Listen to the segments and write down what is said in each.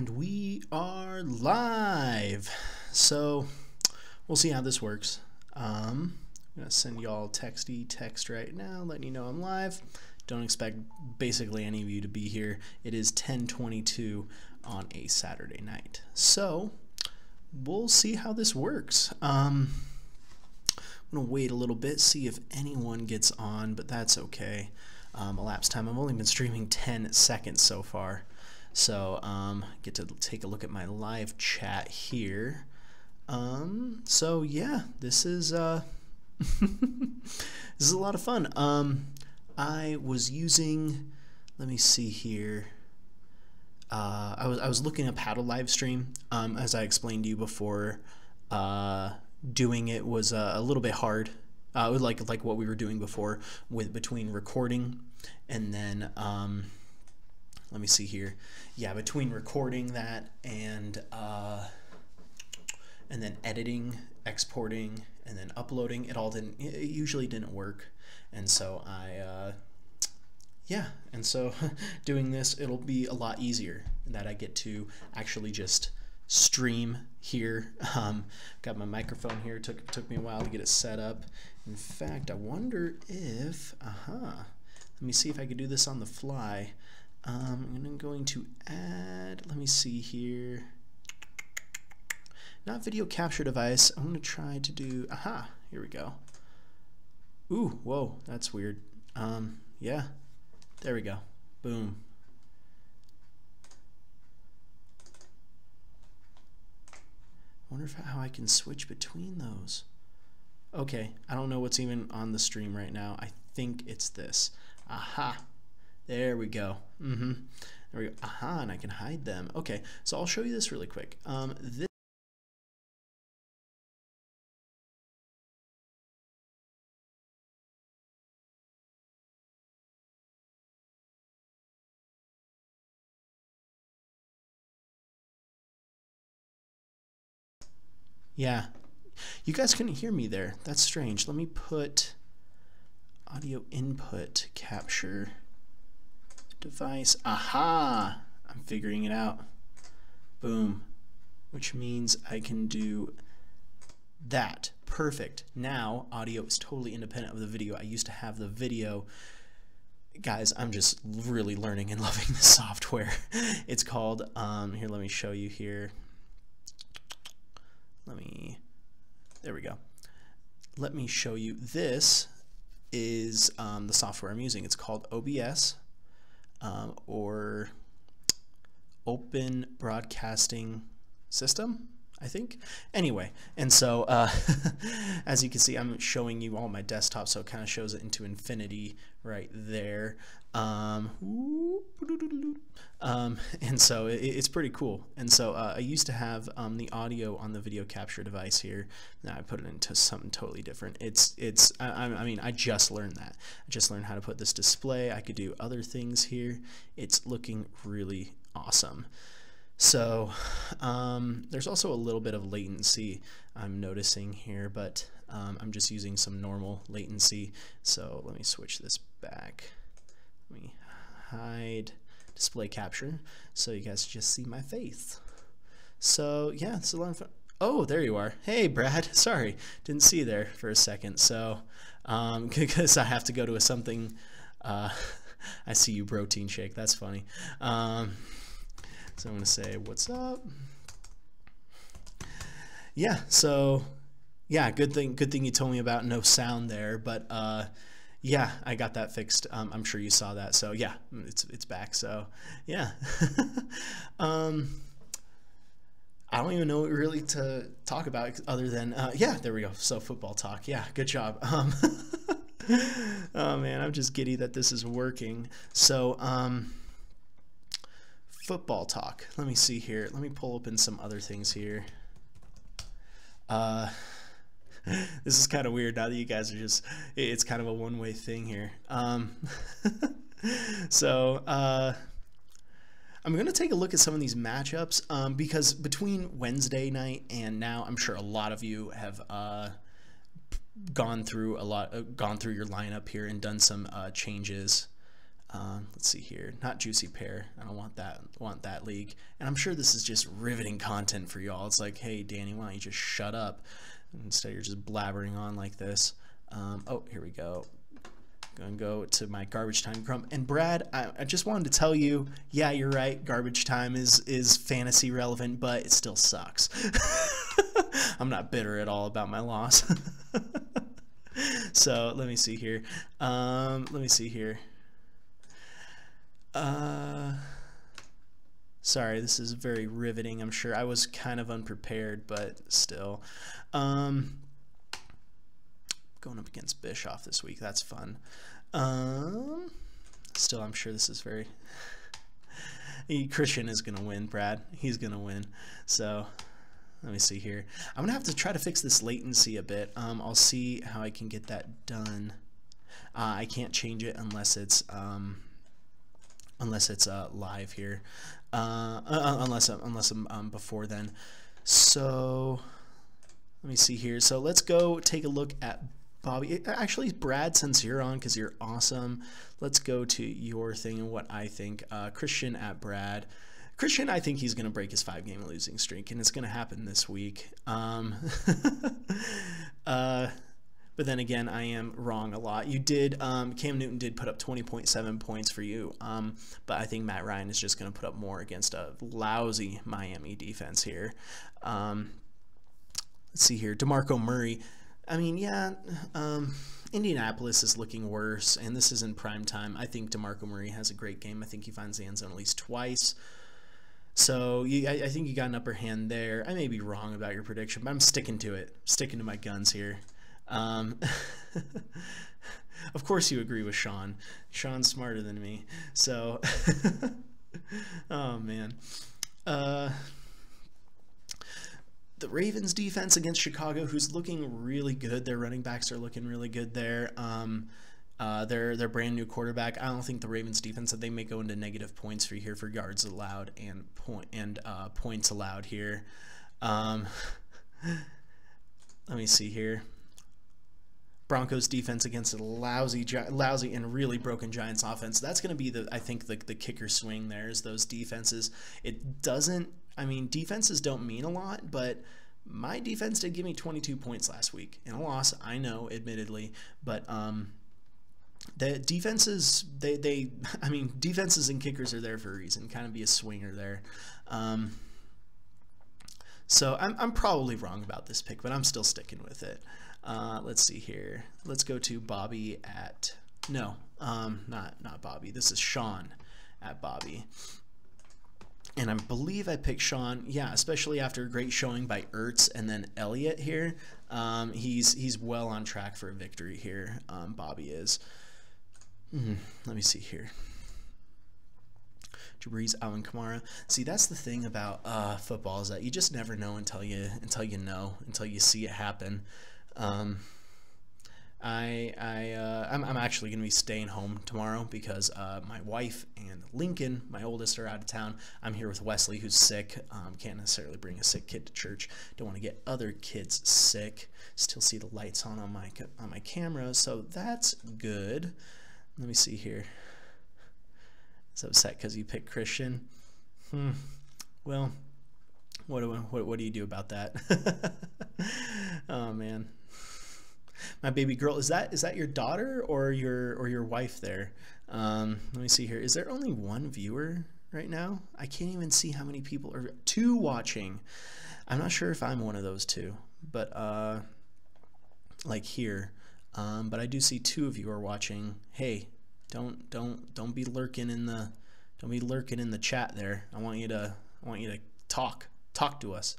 And we are live. So we'll see how this works. I'm gonna send y'all text right now, letting you know I'm live. Don't expect basically any of you to be here. It is 10:22 on a Saturday night. So we'll see how this works. I'm gonna wait a little bit, see if anyone gets on, but that's okay. Elapsed time, I've only been streaming 10 seconds so far. So get to take a look at my live chat here. So yeah, this is this is a lot of fun. I was using, let me see here. I was looking at how to live stream. As I explained to you before, doing it was a little bit hard. Like what we were doing before with between recording and then let me see here. Yeah, between recording that and then editing, exporting, and then uploading, it usually didn't work. And so doing this, it'll be a lot easier that I get to actually just stream here. Got my microphone here. Took me a while to get it set up. In fact, I wonder if let me see if I could do this on the fly. I'm going to add, let me see here, not video capture device. I'm going to try to do, here we go. Ooh, whoa, that's weird. Yeah, there we go. Boom. I wonder how I can switch between those. Okay, I don't know what's even on the stream right now. I think it's this. There we go. There we go. And I can hide them. Okay, so I'll show you this really quick. Yeah, you guys couldn't hear me there. That's strange. Let me put audio input capture device. I'm figuring it out. Boom. Which means I can do that. Perfect. Now audio is totally independent of the video. I used to have the video. Guys, I'm just really learning and loving this software. It's called, here, let me show you here. There we go. Let me show you. This is the software I'm using. It's called OBS, or Open Broadcasting System, I think. Anyway, and so as you can see, I'm showing you all my desktop, so it kind of shows it into infinity right there. And so it's pretty cool. And so I used to have the audio on the video capture device here. Now I put it into something totally different. I mean, I just learned that. I just learned how to put this display. I could do other things here. It's looking really awesome. So there's also a little bit of latency I'm noticing here, but I'm just using some normal latency. So let me switch this back. Let me hide display capture so you guys just see my face. So yeah, it's a lot of fun. Oh, there you are. Hey Brad, sorry, didn't see you there for a second. So because I have to go to something, I see you, protein shake. That's funny. So I'm gonna say what's up. Yeah, so yeah, good thing you told me about no sound there, but yeah, I got that fixed. I'm sure you saw that. So yeah, it's back. So yeah. I don't even know really to talk about other than yeah, there we go. So football talk. Yeah, good job. Oh man, I'm just giddy that this is working. So football talk. Let me see here. Let me pull open some other things here. This is kind of weird now that you guys are just, it's kind of a one-way thing here. So I'm going to take a look at some of these matchups because between Wednesday night and now, I'm sure a lot of you have gone through your lineup here and done some changes. Let's see here. Not Juicy Pear. I don't want that league. And I'm sure this is just riveting content for y'all. It's like, hey, Danny, why don't you just shut up? Instead, you're just blabbering on like this. Oh, here we go. Gonna go to my garbage time crumb. And Brad, I just wanted to tell you, yeah, you're right. Garbage time is fantasy relevant, but it still sucks. I'm not bitter at all about my loss. So let me see here. Sorry, this is very riveting. I'm sure I was kind of unprepared, but still. Going up against Bischoff this week. That's fun. Still, I'm sure this is very... Christian is going to win, Brad. He's going to win. So, let me see here. I'm going to have to try to fix this latency a bit. I'll see how I can get that done. I can't change it unless it's live here. Unless I'm before then. So, let me see here. So, let's go take a look at Bobby. Actually, Brad, since you're on, because you're awesome, let's go to your thing and what I think. Christian at Brad. Christian, I think he's going to break his 5-game losing streak, and it's going to happen this week. But then again, I am wrong a lot. You did, Cam Newton did put up 20.7 points for you, but I think Matt Ryan is just going to put up more against a lousy Miami defense here. Let's see here. DeMarco Murray. I mean, yeah, Indianapolis is looking worse, and this is in prime time. I think DeMarco Murray has a great game. I think he finds the end zone at least twice. So I think you got an upper hand there. I may be wrong about your prediction, but I'm sticking to it. Sticking to my guns here. Of course you agree with Sean. Sean's smarter than me. So, oh, man. The Ravens defense against Chicago, who's looking really good. Their running backs are looking really good there. Their brand new quarterback. I don't think the Ravens defense, that they may go into negative points for here for yards allowed and points allowed here. Let me see here. Broncos defense against a lousy and really broken Giants offense. That's going to be I think the kicker swing there is those defenses. It doesn't, I mean, defenses don't mean a lot, but my defense did give me 22 points last week in a loss. I know, admittedly, but the defenses, I mean, defenses and kickers are there for a reason. Kind of be a swinger there. So I'm probably wrong about this pick, but I'm still sticking with it. Let's see here. Let's go to Bobby at, no, not Bobby. This is Sean at Bobby. And I believe I picked Sean, yeah, especially after a great showing by Ertz and then Elliott here. He's well on track for a victory here. Bobby is. Let me see here. Brees, Alvin Kamara. See, that's the thing about football, is that you just never know until you see it happen. I'm actually going to be staying home tomorrow because my wife and Lincoln, my oldest, are out of town. I'm here with Wesley, who's sick. Can't necessarily bring a sick kid to church. Don't want to get other kids sick. Still see the lights on my camera, so that's good. Let me see here. Is upset because you picked Christian? Well, what do you do about that? Oh man, my baby girl, is that your daughter or your wife there? Let me see here. Is there only one viewer right now? I can't even see how many people are. 2 watching. I'm not sure if I'm one of those 2, but like here. But I do see 2 of you are watching. Hey, don't be lurking in the chat there. I want you to talk to us.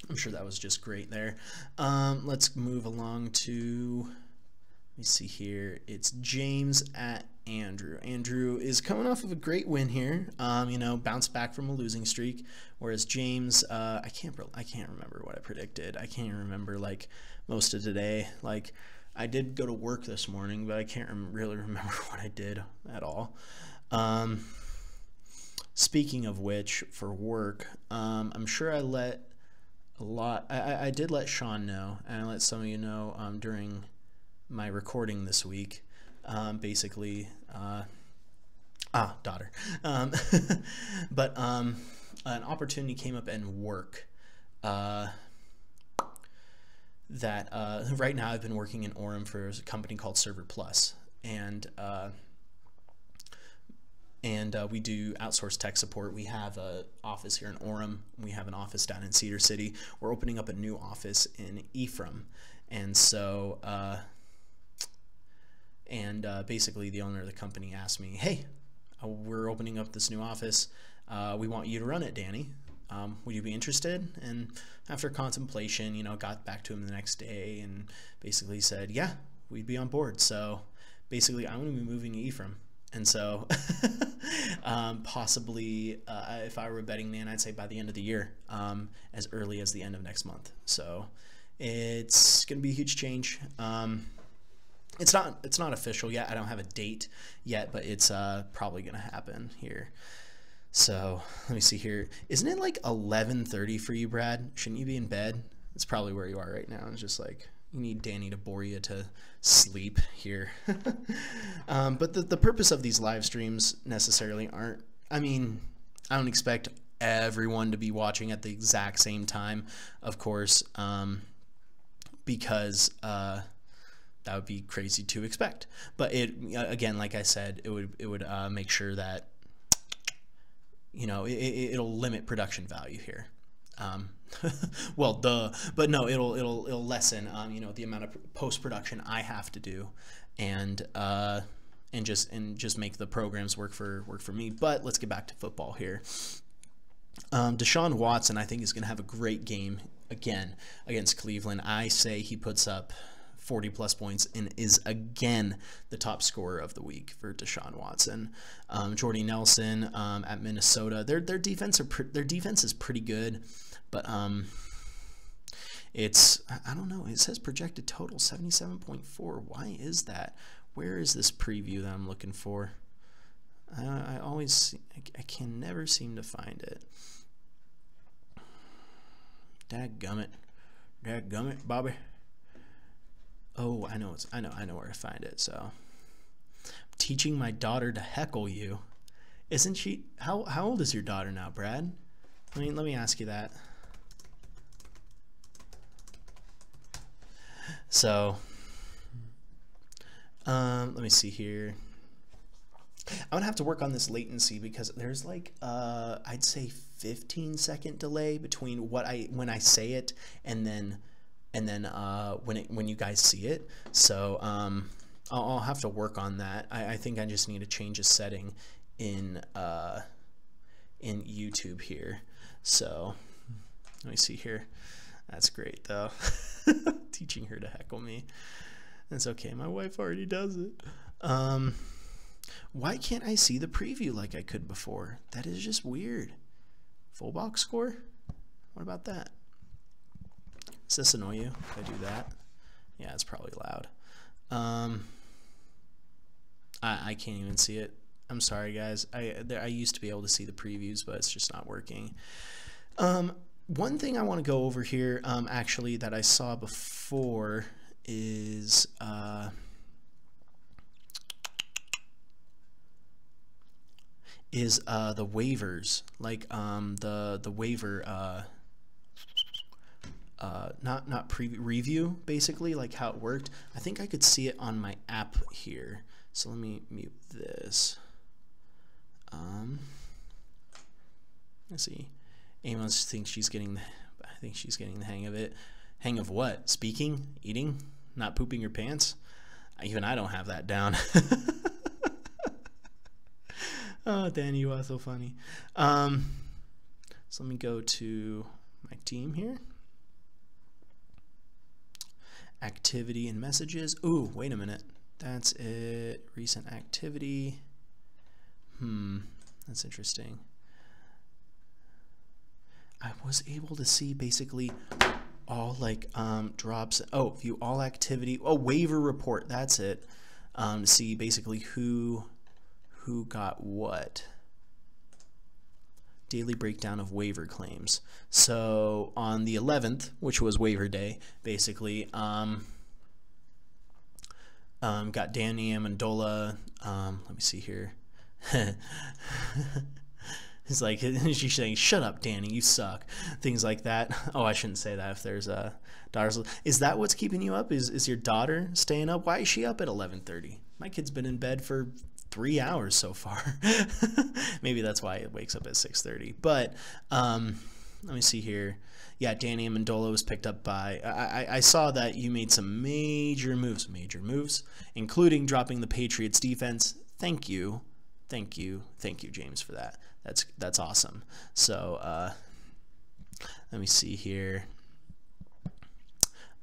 I'm sure that was just great there. Let's move along to, let me see here. It's James at Andrew. Andrew is coming off of a great win here. Bounced back from a losing streak, whereas James, I can't remember what I predicted. I can't even remember like most of today. Like, I did go to work this morning, but I can't really remember what I did at all. Speaking of which, for work, I'm sure I let I did let Sean know, and I let some of you know during my recording this week. Basically, daughter. But an opportunity came up in work. That right now I've been working in Orem for a company called Server Plus, and we do outsourced tech support. We have an office here in Orem. We have an office down in Cedar City. We're opening up a new office in Ephraim, and so basically the owner of the company asked me, "Hey, we're opening up this new office. We want you to run it, Danny. Would you be interested?" And after contemplation, got back to him the next day and basically said, "Yeah, we'd be on board." So basically, I'm going to be moving to Ephraim. And so possibly, if I were a betting man, I'd say by the end of the year, as early as the end of next month. So it's going to be a huge change. It's not official yet. I don't have a date yet, but it's probably going to happen here. So let me see here. Isn't it like 11:30 for you, Brad? Shouldn't you be in bed? It's probably where you are right now. It's just like you need Danny to bore you to sleep here. But the purpose of these live streams necessarily aren't, I don't expect everyone to be watching at the exact same time, of course, because that would be crazy to expect. But again, like I said, it would make sure that it'll limit production value here. Well, but no, it'll lessen the amount of post-production I have to do, and just make the programs work for me. But let's get back to football here. Deshaun Watson, I think, is going to have a great game again against Cleveland. I say he puts up 40+ points and is again the top scorer of the week for Deshaun Watson. Jordy Nelson at Minnesota, their defense is pretty good, but it's, I don't know, it says projected total 77.4. Why is that? Where is this preview that I'm looking for? I can never seem to find it. Dadgummit, Bobby. Oh, I know where to find it. So, teaching my daughter to heckle you. Isn't she? How old is your daughter now, Brad? Let me ask you that. So, let me see here. I'm gonna have to work on this latency because there's like I'd say 15-second delay between when I say it and then when you guys see it. So I'll have to work on that. I think I just need to change a setting in YouTube here. So let me see here. That's great though. Teaching her to heckle me. That's okay. My wife already does it. Why can't I see the preview like I could before? That is just weird. Full box score? What about that? Does this annoy you if I do that? Yeah, it's probably loud. I can't even see it. I'm sorry, guys. I used to be able to see the previews, but it's just not working. One thing I want to go over here, actually, that I saw before is the waivers, like the waiver not review, basically, like how it worked. I think I could see it on my app here. So let me mute this. Let's see. Amos thinks she's getting the hang of it. Hang of what? Speaking, eating, not pooping your pants. Even I don't have that down. Oh, Danny, you are so funny. So let me go to my team here. Activity and messages. Ooh, wait a minute. That's it. Recent activity. That's interesting. I was able to see basically all like drops. Oh, view all activity. Oh, waiver report. That's it. To see basically who got what. Daily breakdown of waiver claims. So on the 11th, which was waiver day, basically, Got Danny Amendola. Let me see here. It's like she's saying, "Shut up, Danny, you suck." Things like that. Oh, I shouldn't say that if there's daughters. Is that what's keeping you up? Is your daughter staying up? Why is she up at 11:30? My kid's been in bed for 3 hours so far. Maybe that's why it wakes up at 6:30. But let me see here. Yeah, Danny Amendola was picked up by. I saw that you made some major moves, including dropping the Patriots defense. Thank you, James, for that. That's awesome. So let me see here.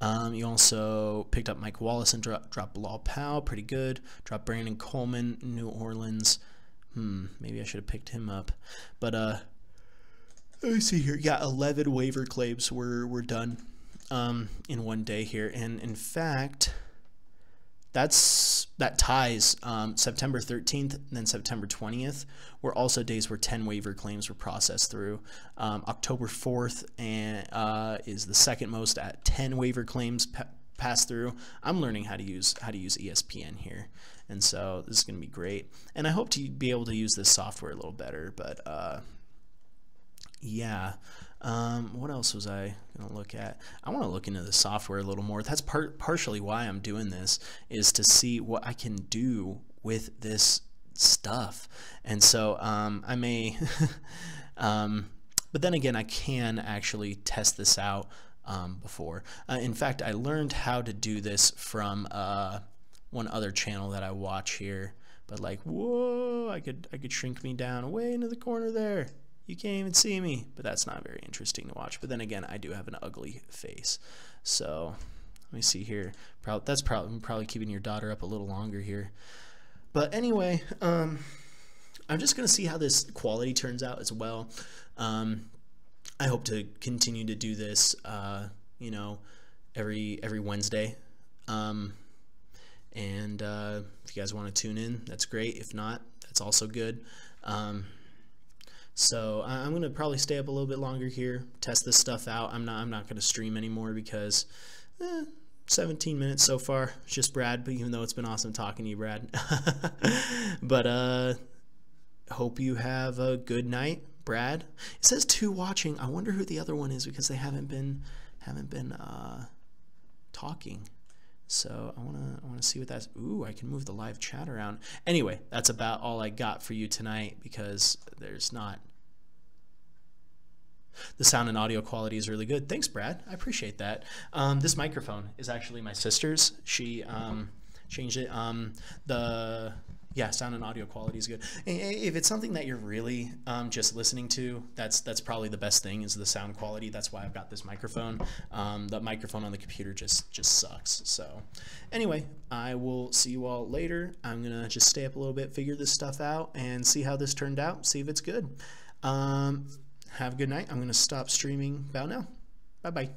You also picked up Mike Wallace and dropped Bilal Powell, pretty good. Dropped Brandon Coleman, New Orleans. Maybe I should have picked him up. But let me see here. Yeah, 11 waiver claims were done in one day here, and in fact, that ties September 13th and then September 20th were also days where 10 waiver claims were processed through. October 4th is the second most at 10 waiver claims passed through. I'm learning how to use ESPN here, and so this is going to be great. And I hope to be able to use this software a little better. But yeah. What else was I going to look at? I want to look into the software a little more. That's partially why I'm doing this, is to see what I can do with this stuff. And so I may, but then again, I can actually test this out before. In fact, I learned how to do this from one other channel that I watch here. But like, whoa, I could shrink me down way into the corner there. You can't even see me, but that's not very interesting to watch. But then again, I do have an ugly face. So let me see here. That's probably keeping your daughter up a little longer here. But anyway, I'm just going to see how this quality turns out as well. I hope to continue to do this, you know, every Wednesday. And if you guys want to tune in, that's great. If not, that's also good. So I'm going to probably stay up a little bit longer here, test this stuff out. I'm not going to stream anymore because 17 minutes so far. It's just Brad, but even though it's been awesome talking to you, Brad. But hope you have a good night, Brad. It says 2 watching. I wonder who the other one is because they haven't been talking. So I want to see what that's. Ooh, I can move the live chat around. Anyway, that's about all I got for you tonight because there's not. The sound and audio quality is really good. Thanks, Brad. I appreciate that. This microphone is actually my sister's. She changed it. Yeah, sound and audio quality is good. If it's something that you're really just listening to, that's probably the best thing is the sound quality. That's why I've got this microphone. The microphone on the computer just sucks. So anyway, I will see you all later. I'm going to just stay up a little bit, figure this stuff out, and see how this turned out, see if it's good. Have a good night. I'm going to stop streaming about now. Bye-bye.